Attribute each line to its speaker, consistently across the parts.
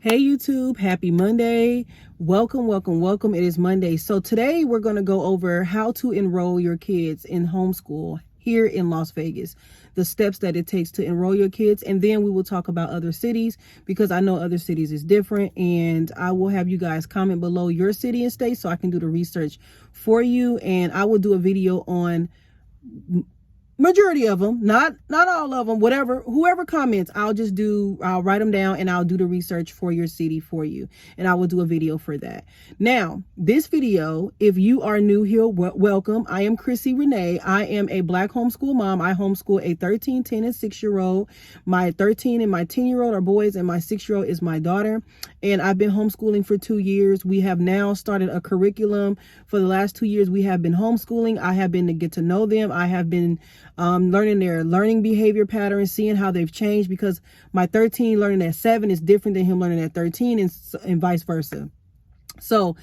Speaker 1: Hey YouTube, happy Monday. Welcome. It is Monday. So today we're going to go over how to enroll your kids in homeschool here in Las Vegas, the steps that it takes to enroll your kids, and then we will talk about other cities because I know other cities is different, and I will have you guys comment below your city and state so I can do the research for you, and I will do a video on majority of them, not all of them, whoever comments, I'll write them down and I'll do the research for your city for you, and I will do a video for that. Now, this video, if you are new here, welcome. I am Chrissy Renee. I am a Black homeschool mom. I homeschool a 13, 10, and 6-year-old. My 13 and my 10-year-old are boys, and my 6-year-old is my daughter, and I've been homeschooling for 2 years. We have now started a curriculum. For the last 2 years, we have been homeschooling. I have been to get to know them. I have been learning their learning behavior patterns, seeing how they've changed, because my 13 learning at 7 is different than him learning at 13, and vice versa. So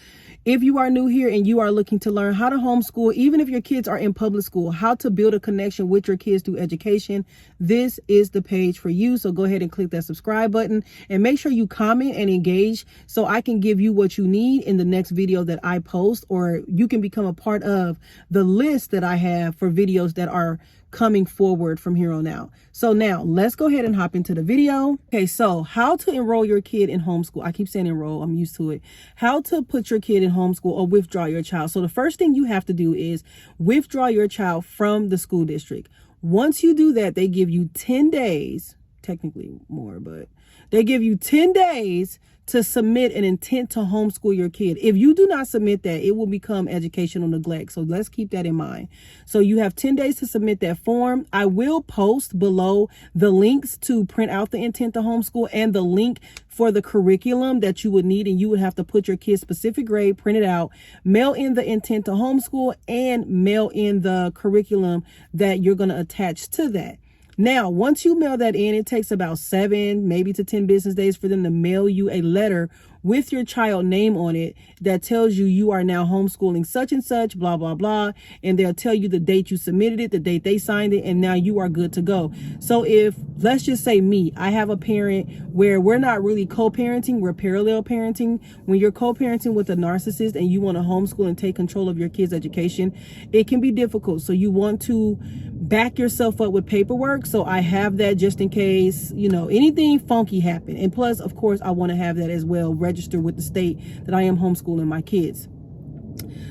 Speaker 1: if you are new here and you are looking to learn how to homeschool, even if your kids are in public school, how to build a connection with your kids through education, this is the page for you. So go ahead and click that subscribe button and make sure you comment and engage so I can give you what you need in the next video that I post, or you can become a part of the list that I have for videos that are coming forward from here on out. So now let's go ahead and hop into the video. Okay, so how to enroll your kid in homeschool. I keep saying enroll, I'm used to it. How to put your kid in homeschool or withdraw your child. So the first thing you have to do is withdraw your child from the school district. Once you do that, they give you 10 days, technically more, but they give you 10 days to submit an intent to homeschool your kid. If you do not submit that, it will become educational neglect. So let's keep that in mind. So you have 10 days to submit that form. I will post below the links to print out the intent to homeschool and the link for the curriculum that you would need, and you would have to put your kid's specific grade, print it out, mail in the intent to homeschool, and mail in the curriculum that you're going to attach to that. Now, once you mail that in, it takes about 7, maybe to 10 business days for them to mail you a letter with your child name on it that tells you you are now homeschooling such and such, blah, blah, blah. And they'll tell you the date you submitted it, the date they signed it, and now you are good to go. So if, let's just say me, I have a parent where we're not really co-parenting, we're parallel parenting. When you're co-parenting with a narcissist and you want to homeschool and take control of your kid's education, it can be difficult. So you want to back yourself up with paperwork. So I have that just in case, anything funky happen. And plus, of course, I want to have that as well, register with the state that I am homeschooling my kids.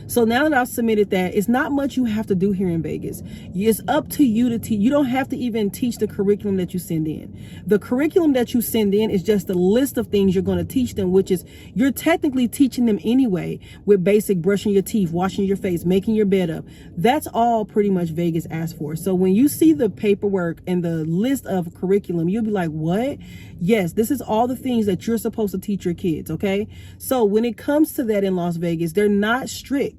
Speaker 1: So now that I've submitted that, it's not much you have to do here in Vegas. It's up to you to teach. You don't have to even teach the curriculum that you send in. The curriculum that you send in is just a list of things you're going to teach them, which is you're technically teaching them anyway, with basic brushing your teeth, washing your face, making your bed up. That's all pretty much Vegas asks for. So when you see the paperwork and the list of curriculum, you'll be like, what? Yes, this is all the things that you're supposed to teach your kids, okay? So when it comes to that in Las Vegas, they're not strict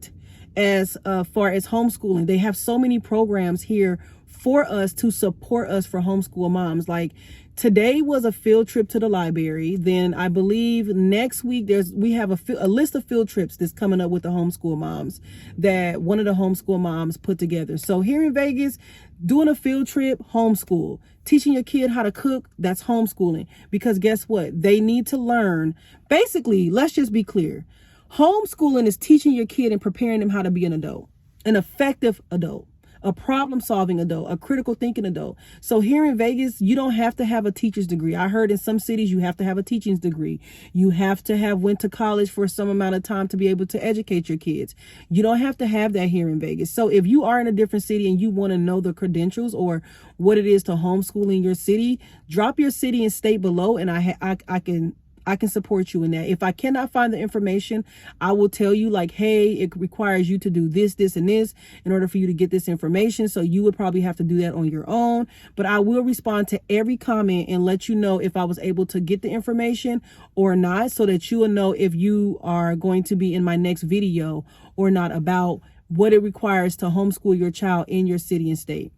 Speaker 1: as far as homeschooling. They have so many programs here for us to support us for homeschool moms. Like today was a field trip to the library. Then I believe next week we have a list of field trips that's coming up with the homeschool moms that one of the homeschool moms put together. So here in Vegas, doing a field trip, homeschool. Teaching your kid how to cook, that's homeschooling. Because guess what? They need to learn. Basically, let's just be clear. Homeschooling is teaching your kid and preparing them how to be an adult, an effective adult, a problem-solving adult, a critical thinking adult. So here in Vegas, you don't have to have a teacher's degree. I heard in some cities you have to have a teaching degree. You have to have went to college for some amount of time to be able to educate your kids. You don't have to have that here in Vegas. So if you are in a different city and you want to know the credentials or what it is to homeschool in your city, drop your city and state below, and I can support you in that. If I cannot find the information, I will tell you like, hey, it requires you to do this, this, and this in order for you to get this information. So you would probably have to do that on your own. But I will respond to every comment and let you know if I was able to get the information or not, so that you will know if you are going to be in my next video or not about what it requires to homeschool your child in your city and state.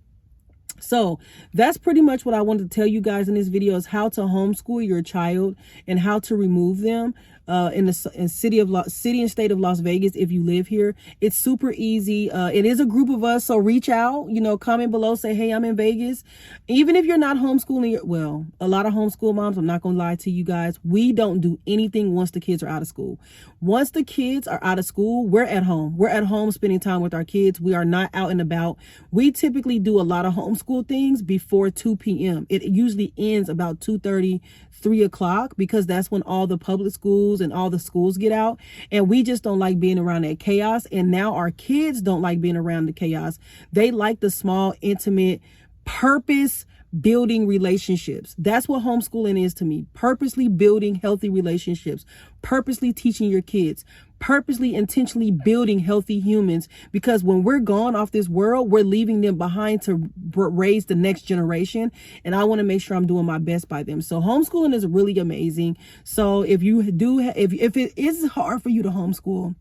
Speaker 1: So that's pretty much what I wanted to tell you guys in this video, is how to homeschool your child and how to remove them in the city and state of Las Vegas. If you live here, it's super easy. It is a group of us, so reach out, comment below, say, hey, I'm in Vegas. Even if you're not homeschooling, well, a lot of homeschool moms, I'm not gonna lie to you guys, we don't do anything once the kids are out of school. Once the kids are out of school, we're at home. We're at home spending time with our kids. We are not out and about. We typically do a lot of homeschool things before 2 p.m. It usually ends about 2:30, 3 o'clock, because that's when all the public schools and all the schools get out. And we just don't like being around that chaos. And now our kids don't like being around the chaos. They like the small, intimate, purpose building relationships. That's what homeschooling is to me. Purposely building healthy relationships, purposely teaching your kids, purposely, intentionally building healthy humans, because when we're gone off this world, we're leaving them behind to raise the next generation. And I want to make sure I'm doing my best by them. So homeschooling is really amazing. So if it is hard for you to homeschool,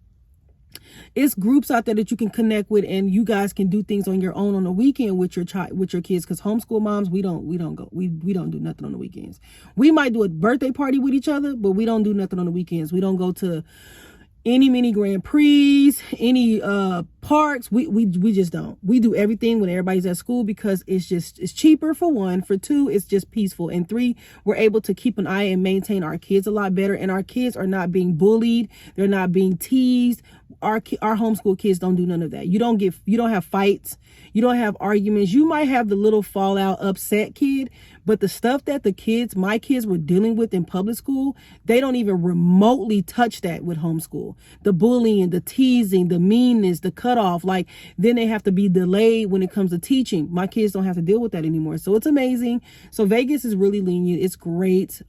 Speaker 1: it's groups out there that you can connect with, and you guys can do things on your own on the weekend with your kids. Because homeschool moms, we don't do nothing on the weekends. We might do a birthday party with each other, but we don't do nothing on the weekends. We don't go to any mini Grand Prix, any parks. We just don't. We do everything when everybody's at school, because it's cheaper, for one. For two, it's just peaceful. And three, we're able to keep an eye and maintain our kids a lot better. And our kids are not being bullied. They're not being teased. Our homeschool kids don't do none of that. You don't have fights. You don't have arguments. You might have the little fallout, upset kid, but the stuff that my kids were dealing with in public school, they don't even remotely touch that with homeschool. The bullying, the teasing, the meanness, the cutoff, then they have to be delayed when it comes to teaching. My kids don't have to deal with that anymore. So it's amazing. So Vegas is really lenient. It's great.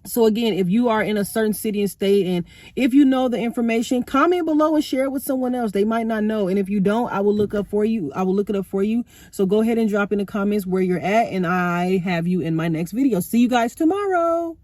Speaker 1: So again, if you are in a certain city and state, and if you know the information, comment below and share it with someone else. They might not know. And if you don't, I will look it up for you. So go ahead and drop in the comments where you're at, and I have you in my next video. See you guys tomorrow.